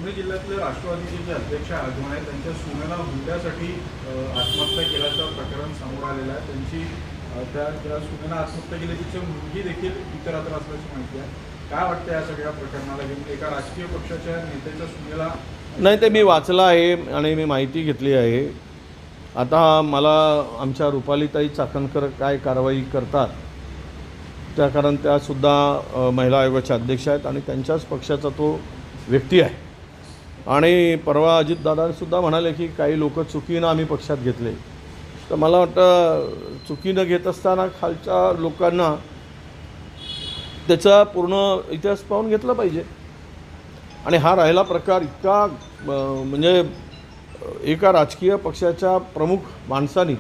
पुणे जिल्ह्यातले राष्ट्रवादीचे जे अध्यक्ष आगमन आहेत त्यांच्या सुनेला हुंड्यासाठी आत्महत्या केल्याचं प्रकरण समोर आलेलं आहे। त्यांची त्या सुनेला आत्महत्या केली, तिची मुलगी देखील इतरत्र असल्याची माहिती आहे। काय वाटतं या सगळ्या प्रकरणाला घेऊन एका राजकीय पक्षाच्या नेत्याच्या सुनेला? नाही, ते मी वाचलं आहे आणि मी माहिती घेतली आहे। आता मला आमच्या रुपालीताई चाकणकर काय कारवाई करतात त्या, कारण त्यासुद्धा महिला आयोगाच्या अध्यक्ष आहेत आणि त्यांच्याच पक्षाचा तो व्यक्ती आहे। आणि परवा अजितदादांसुद्धा म्हणाले की काही लोक चुकीनं आम्ही पक्षात घेतले, तर मला वाटतं चुकीनं घेत असताना खालच्या लोकांना त्याचा पूर्ण इतिहास पाहून घेतला पाहिजे। आणि हा राहिला प्रकार इतका म्हणजे एका राजकीय पक्षाच्या प्रमुख माणसानी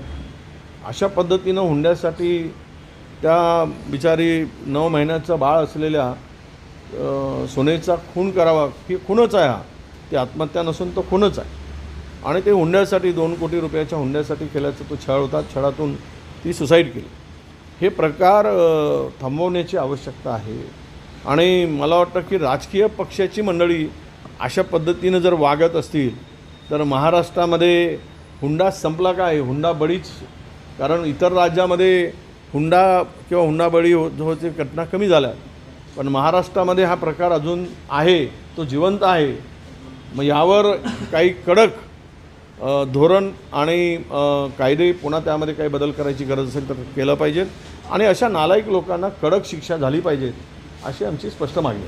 अशा पद्धतीनं हुंड्यासाठी त्या बिचारी 9 महिन्याचं बाळ असलेल्या सोनेचा खून करावा, ही खूनच आहे। हा ती आत्महत्या नसून तो खूनच आहे। आणि ते हुंड्यासाठी 2 कोटी रुपयाच्या हुंड्यासाठी केल्याचा तो छळ होता, छळातून ती सुसाईड केली। हे प्रकार थांबवण्याची आवश्यकता आहे। आणि मला वाटतं की राजकीय पक्षाची मंडळी अशा पद्धतीनं जर वागत असतील तर महाराष्ट्रामध्ये हुंडा संपला काय? हुंडा बळीच, कारण इतर राज्यामध्ये हुंडा किंवा हुंडाबळी होते घटना कमी झाल्या, पण महाराष्ट्रामध्ये हा प्रकार अजून आहे, तो जिवंत आहे। मग यावर काही कडक धोरण आणि कायदे पुन्हा त्यामध्ये काही बदल करायची गरज असेल तर केलं पाहिजे आणि अशा नालायक लोकांना कडक शिक्षा झाली पाहिजे, अशी आमची स्पष्ट मागणी आहे।